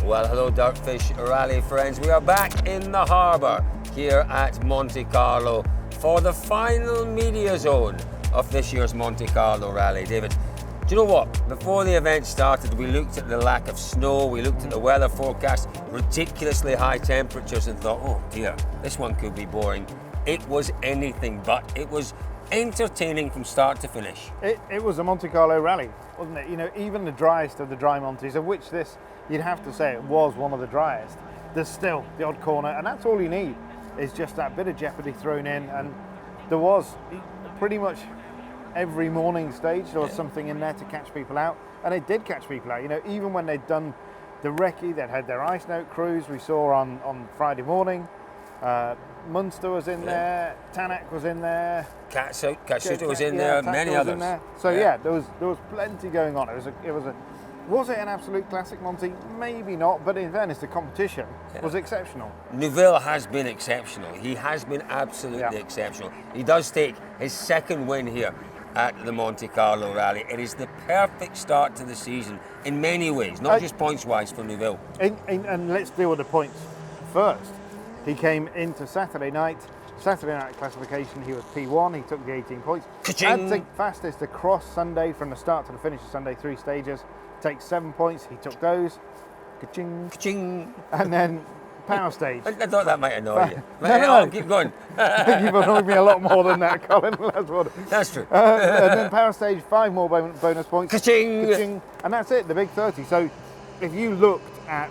Well, hello Dirtfish Rally friends. We are back in the harbour here at Monte Carlo for the final media zone of this year's Monte Carlo Rally. David, do you know what? Before the event started, we looked at the lack of snow, we looked at the weather forecast, ridiculously high temperatures, and thought, oh dear, this one could be boring. It was anything but. It was entertaining from start to finish. It was a Monte Carlo rally, wasn't it? You know, even the driest of the dry Montes, of which this, you'd have to say it was one of the driest, there's still the odd corner, and that's all you need, is just that bit of jeopardy thrown in. And there was pretty much every morning stage, there was something in there to catch people out, and it did catch people out. You know, even when they'd done the recce, they'd had their ice note cruise, we saw on Friday morning. Munster was in there, Tanak was in there, Katsuta was in there, many others. There. So there was plenty going on. Was it an absolute classic, Monty? Maybe not, but in fairness, the competition was exceptional. Neuville has been exceptional. He has been absolutely exceptional. He does take his second win here at the Monte Carlo Rally. It is the perfect start to the season in many ways, not just points-wise for Neuville. And let's deal with the points first. He came into Saturday night classification, he was P1, he took the 18 points. Ka-ching! That's the fastest across Sunday from the start to the finish of Sunday, 3 stages. Takes 7 points, he took those. Ka-ching! Ka-ching! And then power stage. I thought that might annoy you. No. Keep going. You've annoyed me a lot more than that, Colin. That's true. And then power stage, 5 more bonus points. Ka-ching! Ka-ching! And that's it, the big 30. So if you looked at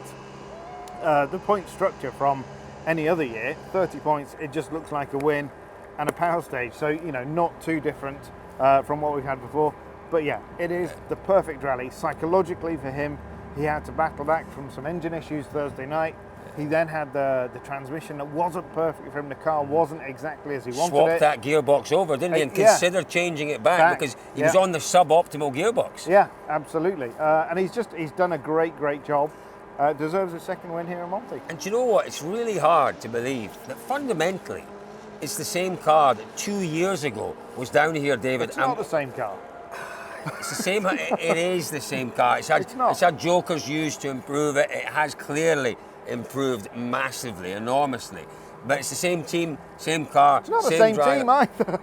the point structure from any other year, 30 points, it just looks like a win and a power stage. So, you know, not too different from what we've had before. But yeah, it is the perfect rally. Psychologically for him, he had to battle back from some engine issues Thursday night. He then had the transmission that wasn't perfect for him. The car wasn't exactly as he wanted Swapped it. that gearbox over, didn't he? And considered changing it back because he was on the suboptimal gearbox. Yeah, absolutely. And he's done a great job. Deserves a second win here at Monte. And do you know what? It's really hard to believe that fundamentally it's the same car that 2 years ago was down here, David. It's not the same car. It's the same. It is the same car. It's had jokers used to improve it. It has clearly improved massively, enormously. But it's the same team, same car, it's not the same same driver. team either.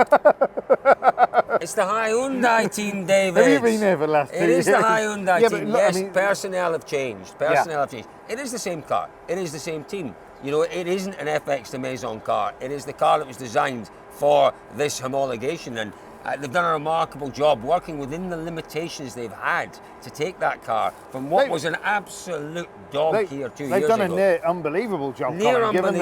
It's the Hyundai team, David. Have you been there for the last 2 years? It is the Hyundai team. Look, yes, personnel have changed. It is the same car. It is the same team. You know, it isn't an FX de Maison car. It is the car that was designed for this homologation, and they've done a remarkable job working within the limitations they've had to take that car from what was an absolute dog here 2 years ago. They've done a near unbelievable job, Colin, given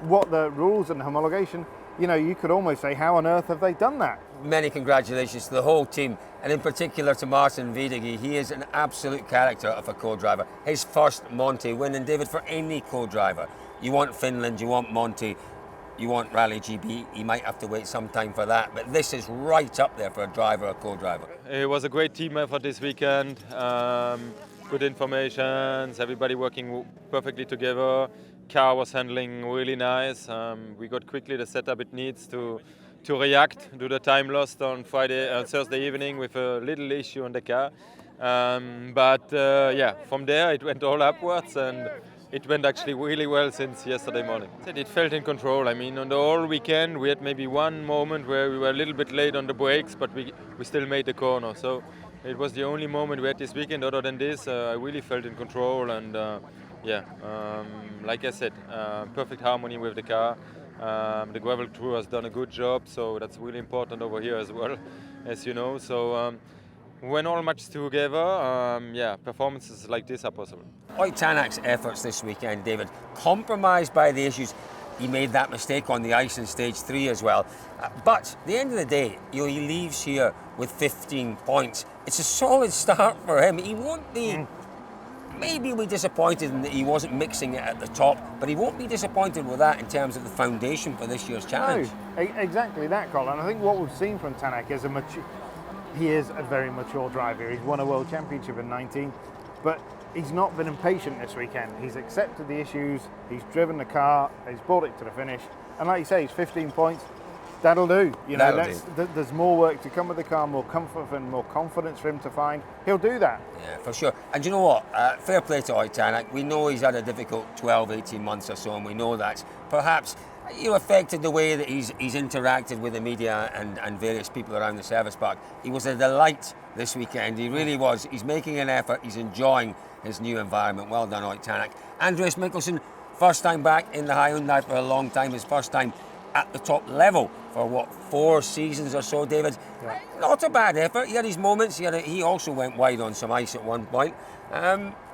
what the rules and the homologation, you know, you could almost say, how on earth have they done that? Many congratulations to the whole team, and in particular to Martin Videgi. He is an absolute character of a co-driver. His first Monte win, and David, for any co-driver, you want Finland, you want Monte, you want Rally GB, you might have to wait some time for that, but this is right up there for a driver or co-driver. It was a great team effort this weekend, good information, everybody working perfectly together. Car was handling really nice. We got quickly the setup it needs to react to the time lost on Thursday evening with a little issue on the car. From there it went all upwards, and it went actually really well since yesterday morning. It felt in control. I mean, on the whole weekend we had maybe one moment where we were a little bit late on the brakes, but we still made the corner. So it was the only moment we had this weekend. Other than this, I really felt in control, and like I said, perfect harmony with the car. The gravel crew has done a good job, so that's really important over here as well, as you know. So when all matched together, performances like this are possible. Tanak's efforts this weekend, David, compromised by the issues. He made that mistake on the ice in stage 3 as well. But at the end of the day, he leaves here with 15 points. It's a solid start for him. He won't be... Maybe we're disappointed in that he wasn't mixing it at the top, but he won't be disappointed with that in terms of the foundation for this year's challenge. No, exactly that, Colin. I think what we've seen from Tanak is he is a very mature driver. He's won a World Championship in 19, but he's not been impatient this weekend. He's accepted the issues, he's driven the car, he's brought it to the finish, and like you say, he's 15 points. That'll do. You know, That'll there's more work to come with the car, more comfort and more confidence for him to find. He'll do that. Yeah, for sure. And you know what? Fair play to Ogier. We know he's had a difficult 12, 18 months or so, and we know that's perhaps affected the way that he's interacted with the media and various people around the service park. He was a delight this weekend. He really was. He's making an effort. He's enjoying his new environment. Well done, Ogier. Andreas Mikkelsen, first time back in the Hyundai for a long time. His first time at the top level for 4 seasons or so, David. Yeah. Not a bad effort. He had his moments. He also went wide on some ice at one point.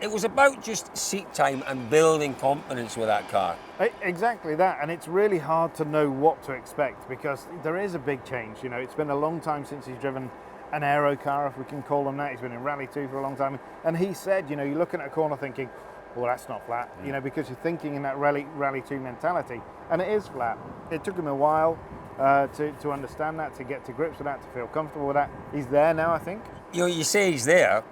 It was about just seat time and building confidence with that car. Exactly that, and it's really hard to know what to expect because there is a big change. It's been a long time since he's driven an aero car, if we can call them that. He's been in Rally 2 for a long time, and he said, you're looking at a corner thinking, well, that's not flat, because you're thinking in that Rally 2 mentality, and it is flat. It took him a while to understand that, to get to grips with that, to feel comfortable with that. He's there now, I think. You say he's there.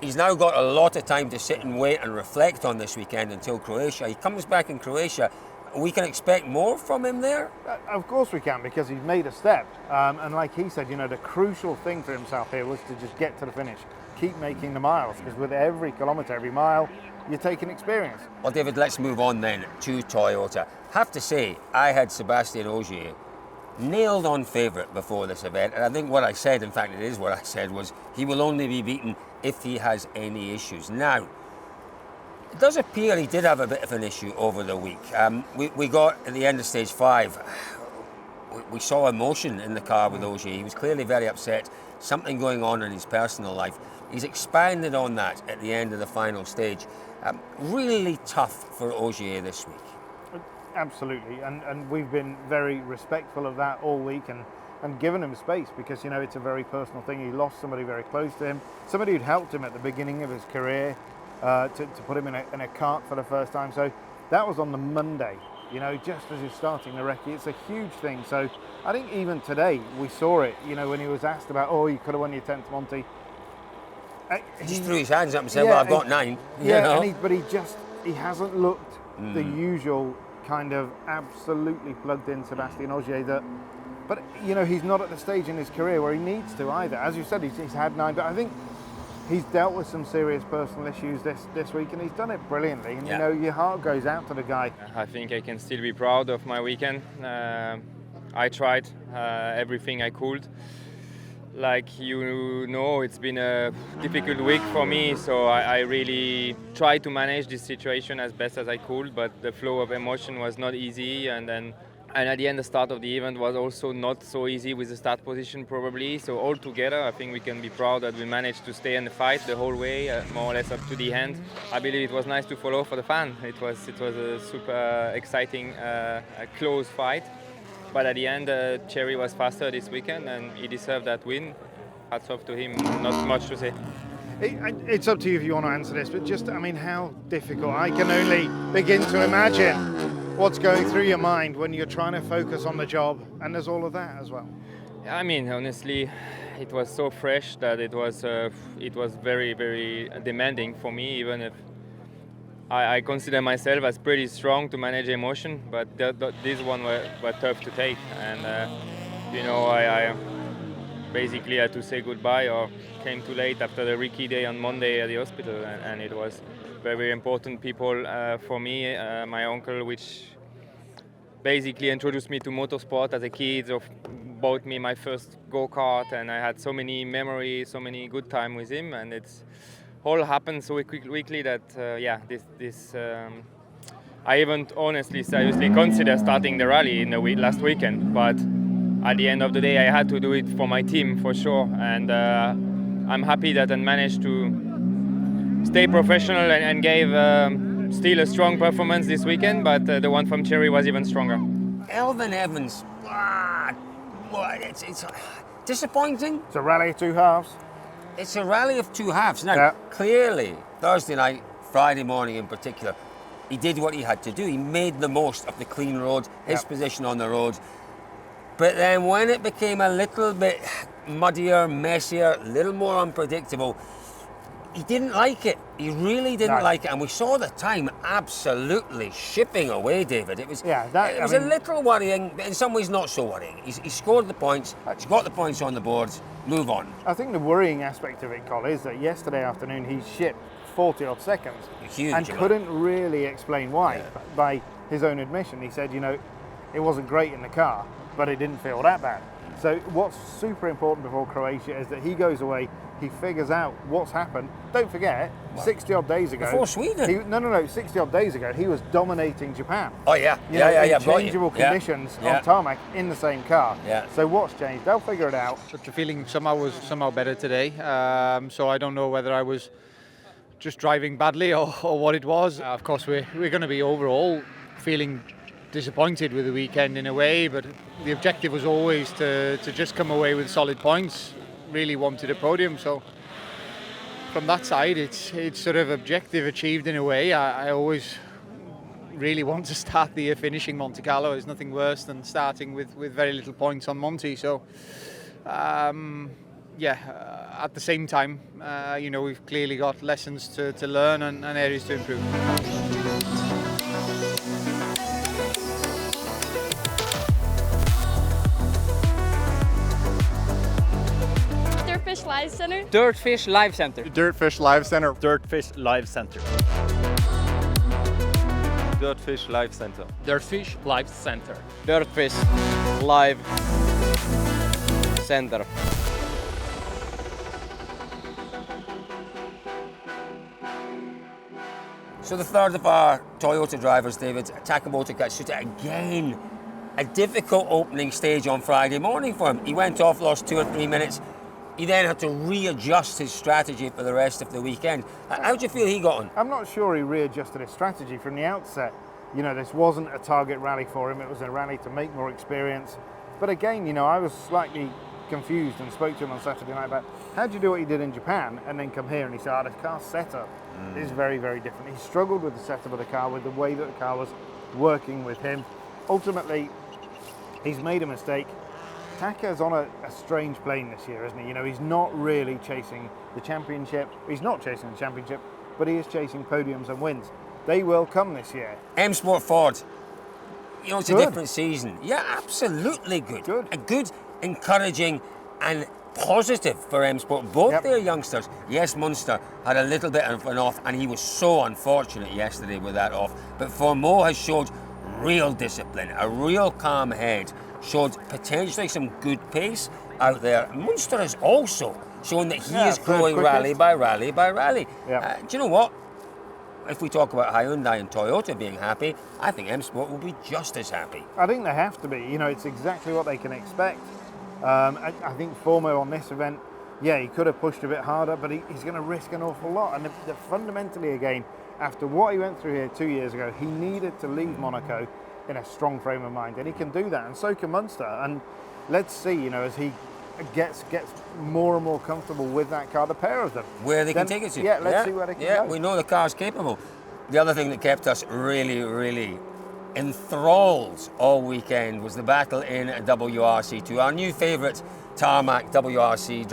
He's now got a lot of time to sit and wait and reflect on this weekend until Croatia. He comes back in Croatia. We can expect more from him there? Of course we can, because he's made a step. And like he said, the crucial thing for himself here was to just get to the finish. Keep making the miles, because with every kilometre, every mile, you're taking experience. Well, David, let's move on then to Toyota. Have to say, I had Sebastian Ogier nailed on favourite before this event, and I think what I said, in fact it is what I said, was he will only be beaten if he has any issues. Now, it does appear he did have a bit of an issue over the week. We got at the end of stage 5, we saw emotion in the car with Ogier. He was clearly very upset, something going on in his personal life. He's expanded on that at the end of the final stage. Really tough for Ogier this week. Absolutely, and we've been very respectful of that all week and given him space because, it's a very personal thing. He lost somebody very close to him, somebody who'd helped him at the beginning of his career to put him in a kart for the first time. So that was on the Monday, just as he's starting the recce. It's a huge thing. So I think even today we saw it, when he was asked about, you could have won your 10th Monte. He just threw his hands up and said, well, I've got 9. Yeah, but he hasn't looked the usual kind of absolutely plugged in Sebastian Ogier but he's not at the stage in his career where he needs to either. As you said, he's had 9, but I think he's dealt with some serious personal issues this week, and he's done it brilliantly. And your heart goes out to the guy. I think I can still be proud of my weekend. I tried everything I could. Like it's been a difficult week for me, so I really tried to manage this situation as best as I could, but the flow of emotion was not easy, and at the end the start of the event was also not so easy with the start position probably. So all together I think we can be proud that we managed to stay in the fight the whole way, more or less up to the end. I believe it was nice to follow for the fan. It was a super exciting close fight. But at the end, Thierry was faster this weekend and he deserved that win. Hats off to him, not much to say. It's up to you if you want to answer this, but how difficult. I can only begin to imagine what's going through your mind when you're trying to focus on the job, and there's all of that as well. Honestly, it was so fresh that it was very, very demanding for me, even if I consider myself as pretty strong to manage emotion, but this one were tough to take, and I basically had to say goodbye or came too late after the recce day on Monday at the hospital, and it was very important people for me. My uncle, which basically introduced me to motorsport as a kid, bought me my first go-kart, and I had so many memories, so many good time with him, and it's all happened so quickly that I even honestly seriously consider starting the rally in the last weekend, but at the end of the day I had to do it for my team for sure, and I'm happy that I managed to stay professional and gave still a strong performance this weekend, but the one from Thierry was even stronger. Elfyn Evans, it's disappointing. It's a rally of 2 halves. It's a rally of 2 halves. Now, clearly, Thursday night, Friday morning in particular, he did what he had to do. He made the most of the clean road, his position on the road. But then when it became a little bit muddier, messier, a little more unpredictable, he didn't like it. He really didn't No. like it, and we saw the time absolutely shipping away, David. It was, Yeah, it was a little worrying, but in some ways not so worrying. He scored the points, he's got the points on the boards, move on. I think the worrying aspect of it, Col, is that yesterday afternoon he shipped 40 odd seconds Huge and amount. couldn't really explain why. By his own admission, he said, you know, it wasn't great in the car, but it didn't feel that bad. So what's super important before Croatia is that he goes away, he figures out what's happened. Don't forget, 60 odd days ago. Before Sweden? No, 60 odd days ago, he was dominating Japan. Oh yeah, You know, in brought you. changeable conditions on tarmac in the same car. Yeah. So what's changed? They'll figure it out. But the feeling somehow better today. So I don't know whether I was just driving badly or what it was. Of course, we're going to be overall feeling disappointed with the weekend in a way, but the objective was always to just come away with solid points. Really wanted a podium, so from that side, it's sort of objective achieved in a way. I always really want to start the year finishing Monte Carlo. There's nothing worse than starting with very little points on Monte. So, at the same time, we've clearly got lessons to learn and areas to improve. Dirtfish Live Center. Dirtfish Live Center. Dirtfish Live Center. Dirtfish Live Center. Dirtfish Live Center. Dirtfish Live Center. Dirtfish Live Center. So the third of our Toyota drivers, David, Takamoto Katsuta, again, a difficult opening stage on Friday morning for him. He went off, lost 2 or 3 minutes. He then had to readjust his strategy for the rest of the weekend. How do you feel he got on? I'm not sure he readjusted his strategy from the outset. You know, this wasn't a target rally for him. It was a rally to make more experience. But again, you know, I was slightly confused and spoke to him on Saturday night about how do you do what you did in Japan and then come here, and he said, this car's setup is very, very different. He struggled with the setup of the car, with the way that the car was working with him. Ultimately, he's made a mistake. Taka's on a strange plane this year, isn't he? You know, he's not really chasing the championship. He's not chasing the championship, but he is chasing podiums and wins. They will come this year. M Sport Ford, you know, it's a Good. different season. Yeah, absolutely good. Good. A good, encouraging and positive for M Sport. Both Yep. their youngsters. Yes, Munster had a little bit of an off, and he was so unfortunate yesterday with that off. But Formeau has showed real discipline, a real calm head, showed potentially some good pace out there. Munster has also shown that he is third growing quickest. rally by rally by rally. Yeah. Do you know what? If we talk about Hyundai and Toyota being happy, I think M Sport will be just as happy. I think they have to be. You know, it's exactly what they can expect. I think Formeau on this event, yeah, he could have pushed a bit harder, but he's going to risk an awful lot. And fundamentally, again, after what he went through here 2 years ago, he needed to leave Monaco in a strong frame of mind, and he can do that, and so can Munster. And let's see, you know, as he gets more and more comfortable with that car, the pair of them, Where they then, can take it to. Yeah, let's see where they can go. We know the car's capable. The other thing that kept us really, really enthralled all weekend was the battle in WRC2. Our new favourite tarmac WRC2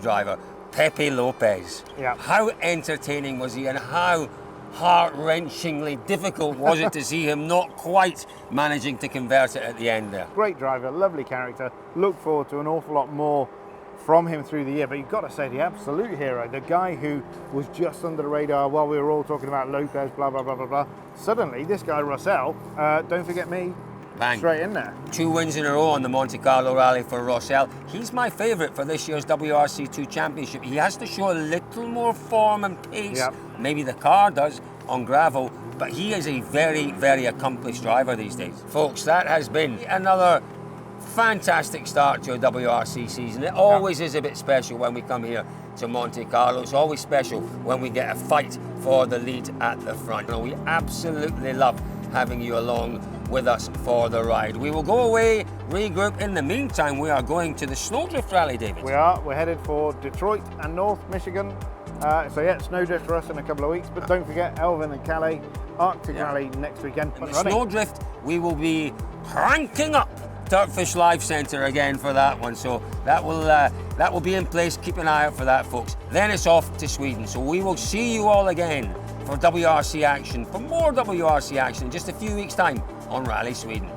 driver, Pepe Lopez. Yeah. How entertaining was he, and how heart-wrenchingly difficult was it to see him not quite managing to convert it at the end there? Great driver, lovely character. Look forward to an awful lot more from him through the year. But you've got to say, the absolute hero, the guy who was just under the radar while we were all talking about Lopez, blah, blah, blah, blah, blah. Suddenly, this guy, Rossell, don't forget me, Bang. straight in there. 2 wins in a row on the Monte Carlo Rally for Rossell. He's my favourite for this year's WRC2 Championship. He has to show a little more form and pace. Yep. Maybe the car does on gravel, but he is a very, very accomplished driver these days. Folks, that has been another fantastic start to a WRC season. It always is a bit special when we come here to Monte Carlo. It's always special when we get a fight for the lead at the front. You know, we absolutely love having you along with us for the ride. We will go away, regroup. In the meantime, we are going to the Snowdrift Rally, David. We're headed for Detroit and North Michigan. So yeah, Snowdrift for us in a couple of weeks, but don't forget Elvin and Calais, Arctic Rally next weekend. In the Snowdrift, we will be cranking up Turkfish Live Centre again for that one. So that will be in place. Keep an eye out for that, folks. Then it's off to Sweden. So we will see you all again for WRC action, for more WRC action in just a few weeks' time on Rally Sweden.